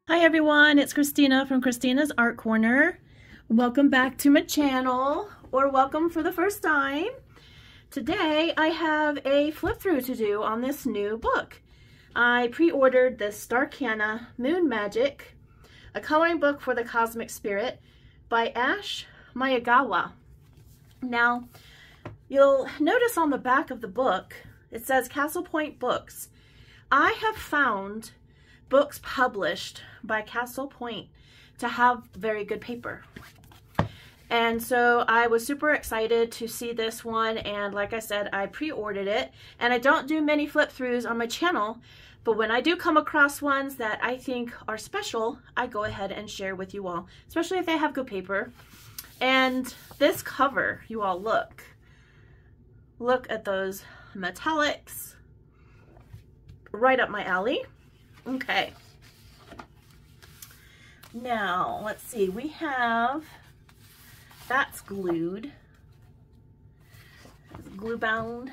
Hi everyone, it's Christina from Christina's Art Corner. Welcome back to my channel, or welcome for the first time. Today I have a flip through to do on this new book. I pre-ordered this Starcana Moon Magic, a coloring book for the cosmic spirit by Ash Miyagawa. Now, you'll notice on the back of the book, it says Castle Point Books. I have found books published by Castle Point to have very good paper. And so I was super excited to see this one, and like I said, I pre-ordered it. And I don't do many flip throughs on my channel, but when I do come across ones that I think are special, I go ahead and share with you all, especially if they have good paper. And this cover, you all look at those metallics, right up my alley. Okay, now let's see, we have, that's glued, it's glue bound.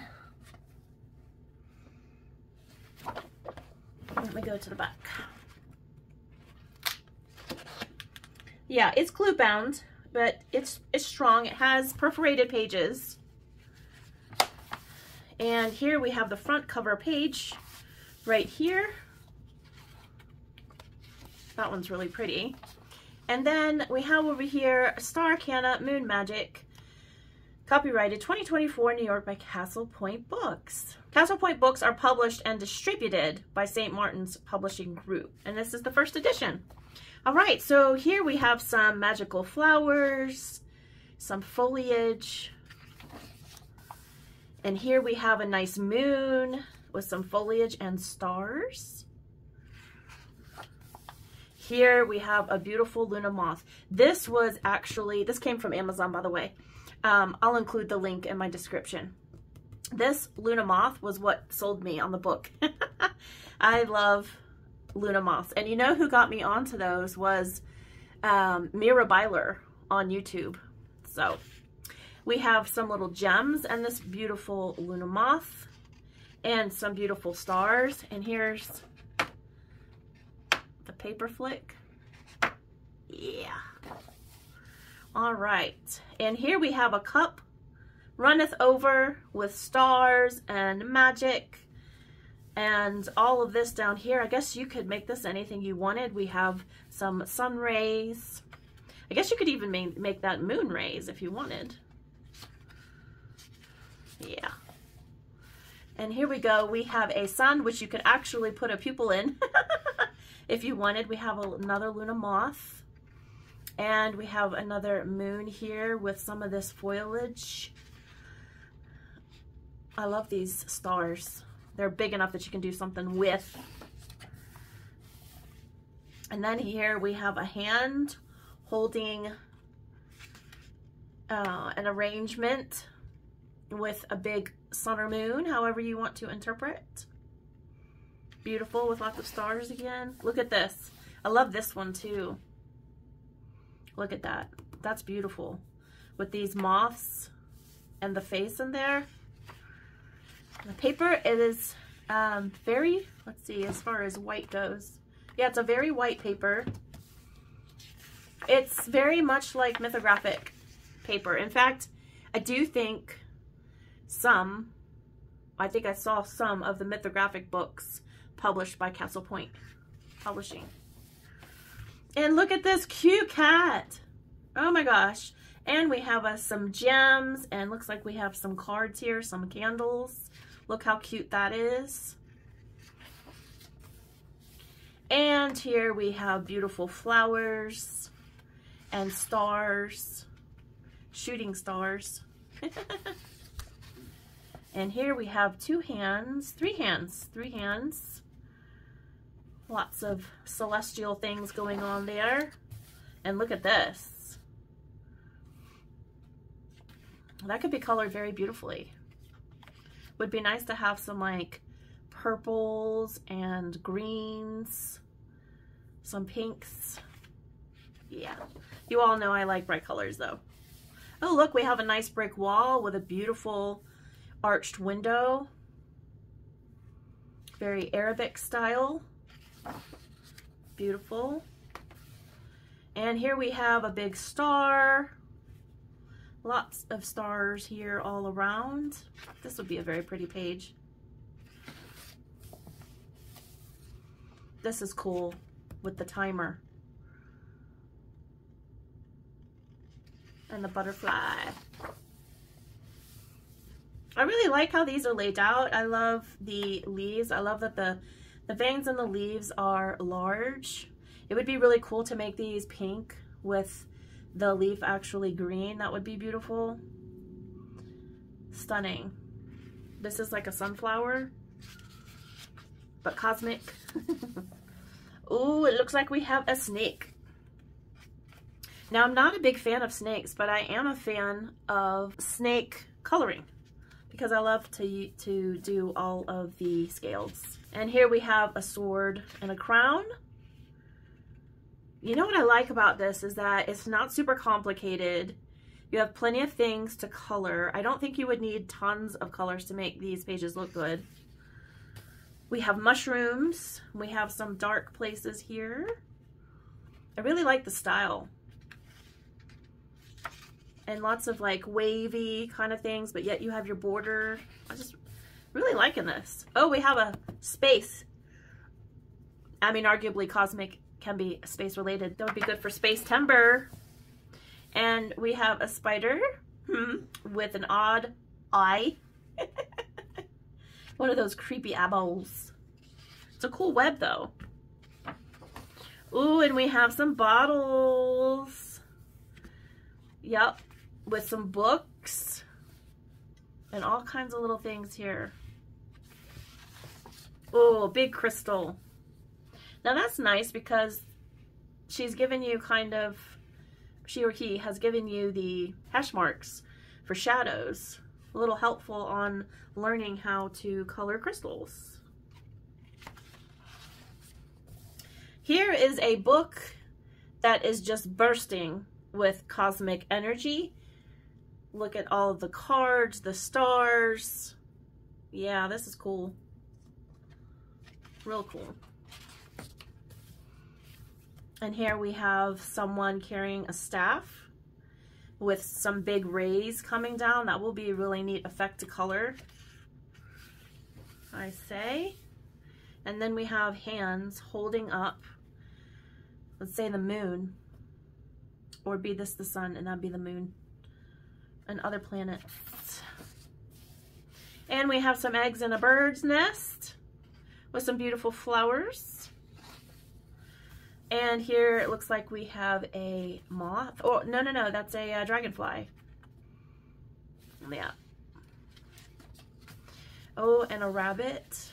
Let me go to the back. Yeah, it's glue bound, but it's strong. It has perforated pages. And here we have the front cover page right here. That one's really pretty. And then we have over here Starcana Moon Magic, copyrighted 2024, New York, by Castle Point Books. Castle Point Books are published and distributed by St. Martin's Publishing Group, and this is the first edition. All right, so here we have some magical flowers, some foliage, and here we have a nice moon with some foliage and stars. Here we have a beautiful Luna moth. This came from Amazon, by the way. I'll include the link in my description. This Luna moth was what sold me on the book. I love Luna moths. And you know who got me onto those was Mira Byler on YouTube. So we have some little gems and this beautiful Luna moth and some beautiful stars. And here's the paper flick. Yeah. All right. And here we have a cup runneth over with stars and magic and all of this down here. I guess you could make this anything you wanted. We have some sun rays. I guess you could even make that moon rays if you wanted. Yeah. And here we go. We have a sun, which you could actually put a pupil in if you wanted. We have another Luna moth. And we have another moon here with some of this foliage. I love these stars. They're big enough that you can do something with. And then here we have a hand holding an arrangement with a big sun or moon, however you want to interpret. Beautiful with lots of stars again. Look at this. I love this one too. Look at that. That's beautiful. With these moths and the face in there. The paper is very, let's see, as far as white goes. Yeah, it's a very white paper. It's very much like mythographic paper. In fact, I do think I think I saw some of the mythographic books published by Castle Point Publishing. And look at this cute cat. Oh my gosh. And we have some gems, and looks like we have some cards here, some candles. Look how cute that is. And here we have beautiful flowers and stars, shooting stars. And here we have three hands. Lots of celestial things going on there. And look at this. That could be colored very beautifully. Would be nice to have some like purples and greens, some pinks. Yeah, you all know I like bright colors though. Oh, look, we have a nice brick wall with a beautiful arched window. Very Arabic style. Beautiful. And here we have a big star. Lots of stars here all around. This would be a very pretty page. This is cool with the timer. And the butterfly. I really like how these are laid out. I love the leaves. I love that the veins in the leaves are large. It would be really cool to make these pink with the leaf actually green. That would be beautiful. Stunning. This is like a sunflower, but cosmic. Ooh, it looks like we have a snake. Now, I'm not a big fan of snakes, but I am a fan of snake coloring because I love to do all of the scales. And here we have a sword and a crown. You know what I like about this is that it's not super complicated. You have plenty of things to color. I don't think you would need tons of colors to make these pages look good. We have mushrooms. We have some dark places here. I really like the style. And lots of like wavy kind of things, but yet you have your border. I'm just really liking this. Oh, we have a space. I mean, arguably cosmic can be space related. That would be good for space timber. And we have a spider with an odd eye. One of those creepy eyeballs. It's a cool web though. Ooh, and we have some bottles. Yep, with some books and all kinds of little things here. Oh, big crystal. Now that's nice because she's given you kind of, she or he has given you the hash marks for shadows. A little helpful on learning how to color crystals. Here is a book that is just bursting with cosmic energy. Look at all of the cards, the stars. Yeah, this is cool. Real cool. And here we have someone carrying a staff with some big rays coming down. That will be a really neat effect to color, I say. And then we have hands holding up, let's say the moon, or be this the sun, and that'd be the moon, and other planets. And we have some eggs in a bird's nest with some beautiful flowers. And here it looks like we have a moth. Oh, no, that's a dragonfly. Yeah. Oh, and a rabbit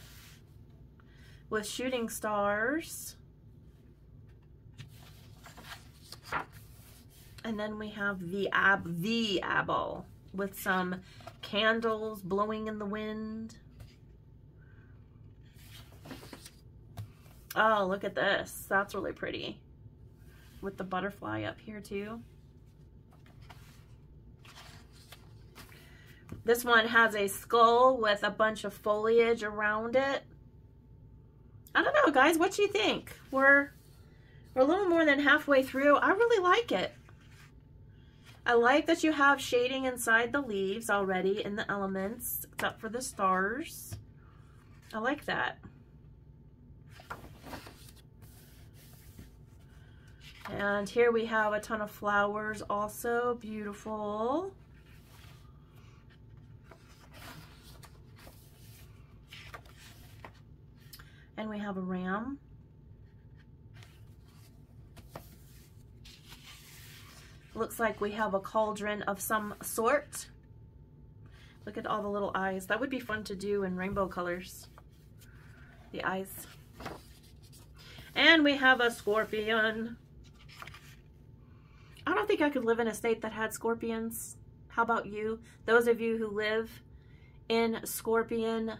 with shooting stars. And then we have the eyeball with some candles blowing in the wind. Oh, look at this. That's really pretty. With the butterfly up here too. This one has a skull with a bunch of foliage around it. I don't know, guys. What do you think? We're a little more than halfway through. I really like it. I like that you have shading inside the leaves already in the elements, except for the stars. I like that. And here we have a ton of flowers also. Beautiful. And we have a ram. Looks like we have a cauldron of some sort. Look at all the little eyes. That would be fun to do in rainbow colors. The eyes. And we have a scorpion. I don't think I could live in a state that had scorpions. How about you? Those of you who live in scorpion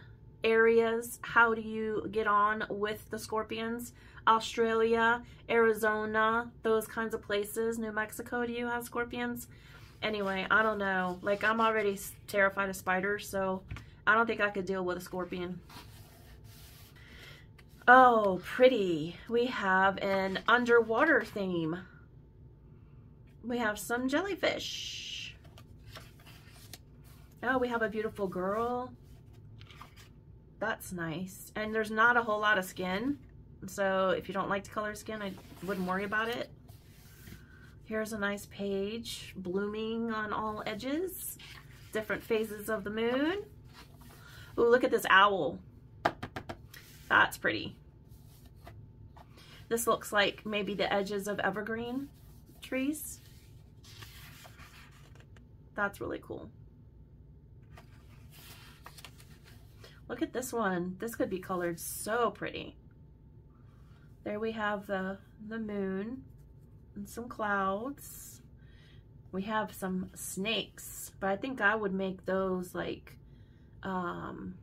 areas, how do you get on with the scorpions? Australia, Arizona, those kinds of places. New Mexico, do you have scorpions? Anyway, I don't know. Like, I'm already terrified of spiders, so I don't think I could deal with a scorpion. Oh, pretty. We have an underwater theme. We have some jellyfish. Oh, we have a beautiful girl. That's nice. And there's not a whole lot of skin. So if you don't like to color skin, I wouldn't worry about it. Here's a nice page, blooming on all edges. Different phases of the moon. Ooh, look at this owl. That's pretty. This looks like maybe the edges of evergreen trees. That's really cool. Look at this one. This could be colored so pretty. There we have the moon and some clouds. We have some snakes, but I think I would make those like kind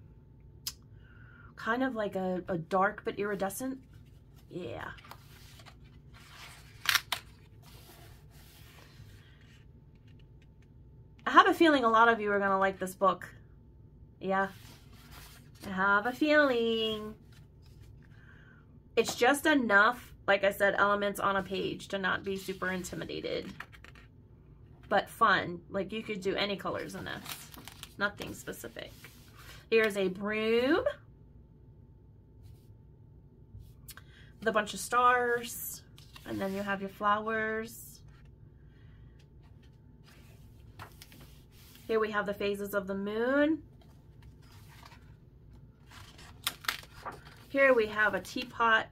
of like a dark but iridescent. Yeah. I have a feeling a lot of you are going to like this book. Yeah. I have a feeling. It's just enough, like I said, elements on a page to not be super intimidated. But fun. Like you could do any colors in this. Nothing specific. Here's a broom. With a bunch of stars. And then you have your flowers. Here we have the phases of the moon. Here we have a teapot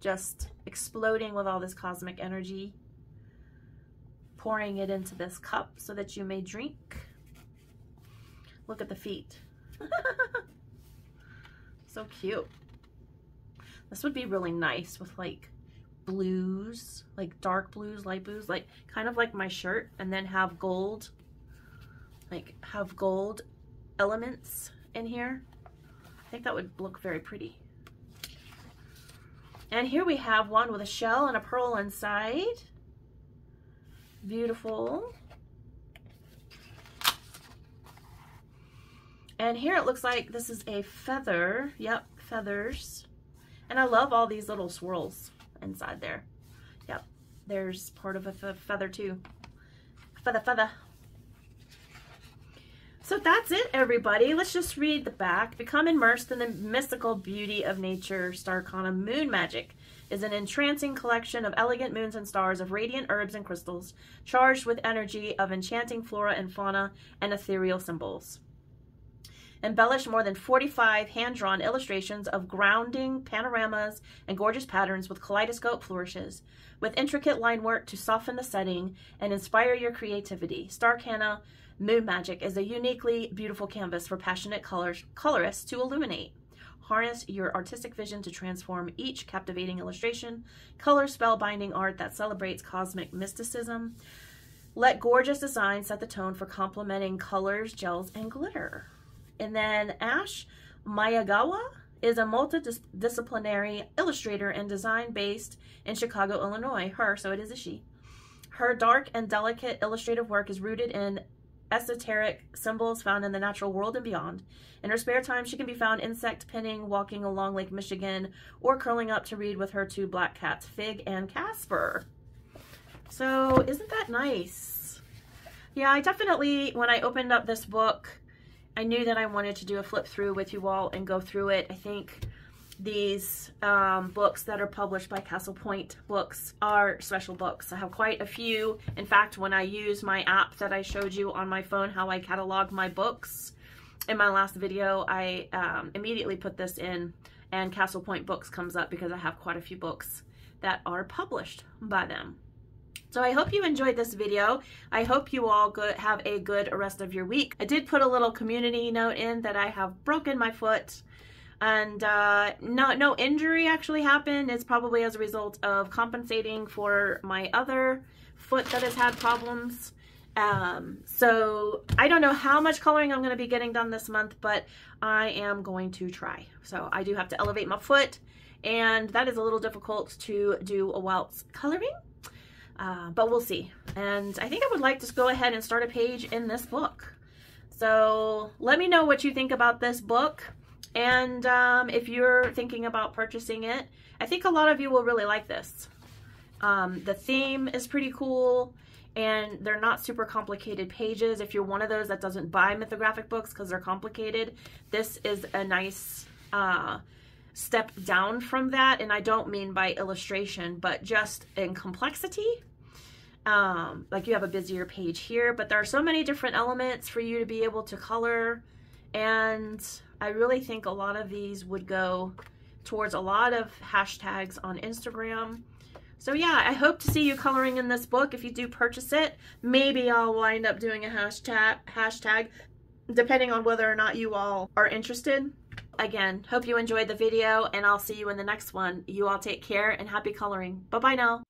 just exploding with all this cosmic energy. Pouring it into this cup so that you may drink. Look at the feet. So cute. This would be really nice with like blues, like dark blues, light blues, like kind of like my shirt, and then have gold, like have gold elements in here. I think that would look very pretty. And here we have one with a shell and a pearl inside. Beautiful. And here it looks like this is a feather. Yep, feathers. And I love all these little swirls inside there. Yep, there's part of a feather too. Feather, feather. So that's it, everybody. Let's just read the back. Become immersed in the mystical beauty of nature. Starcana Moon Magic is an entrancing collection of elegant moons and stars of radiant herbs and crystals, charged with energy of enchanting flora and fauna and ethereal symbols. Embellish more than 45 hand-drawn illustrations of grounding panoramas and gorgeous patterns with kaleidoscopic flourishes, with intricate line work to soften the setting and inspire your creativity. Starcana Moon Magic is a uniquely beautiful canvas for passionate colorists to illuminate. Harness your artistic vision to transform each captivating illustration. Color spellbinding art that celebrates cosmic mysticism. Let gorgeous designs set the tone for complementing colors, gels, and glitter. And then Ash Miyagawa is a multidisciplinary illustrator and design based in Chicago, Illinois. So it is a she. Her dark and delicate illustrative work is rooted in esoteric symbols found in the natural world and beyond. In her spare time, she can be found insect pinning, walking along Lake Michigan, or curling up to read with her two black cats, Fig and Casper. So isn't that nice? Yeah, I definitely, when I opened up this book, I knew that I wanted to do a flip through with you all and go through it. I think these books that are published by Castle Point Books are special books. I have quite a few. In fact, when I use my app that I showed you on my phone, how I catalog my books, in my last video, I immediately put this in and Castle Point Books comes up because I have quite a few books that are published by them. So I hope you enjoyed this video. I hope you all have a good rest of your week. I did put a little community note in that I have broken my foot, and no injury actually happened. It's probably as a result of compensating for my other foot that has had problems. So I don't know how much coloring I'm going to be getting done this month, but I am going to try. So I do have to elevate my foot, and that is a little difficult to do while coloring. But we'll see. And I think I would like to go ahead and start a page in this book. So let me know what you think about this book. And if you're thinking about purchasing it, I think a lot of you will really like this. The theme is pretty cool, and they're not super complicated pages. If you're one of those that doesn't buy mythographic books because they're complicated, this is a nice step down from that. And I don't mean by illustration, but just in complexity. Like you have a busier page here, but there are so many different elements for you to be able to color. And I really think a lot of these would go towards a lot of hashtags on Instagram. So yeah, I hope to see you coloring in this book if you do purchase it. Maybe I'll wind up doing a hashtag depending on whether or not you all are interested. Again, hope you enjoyed the video, and I'll see you in the next one. You all take care and happy coloring. Bye-bye now.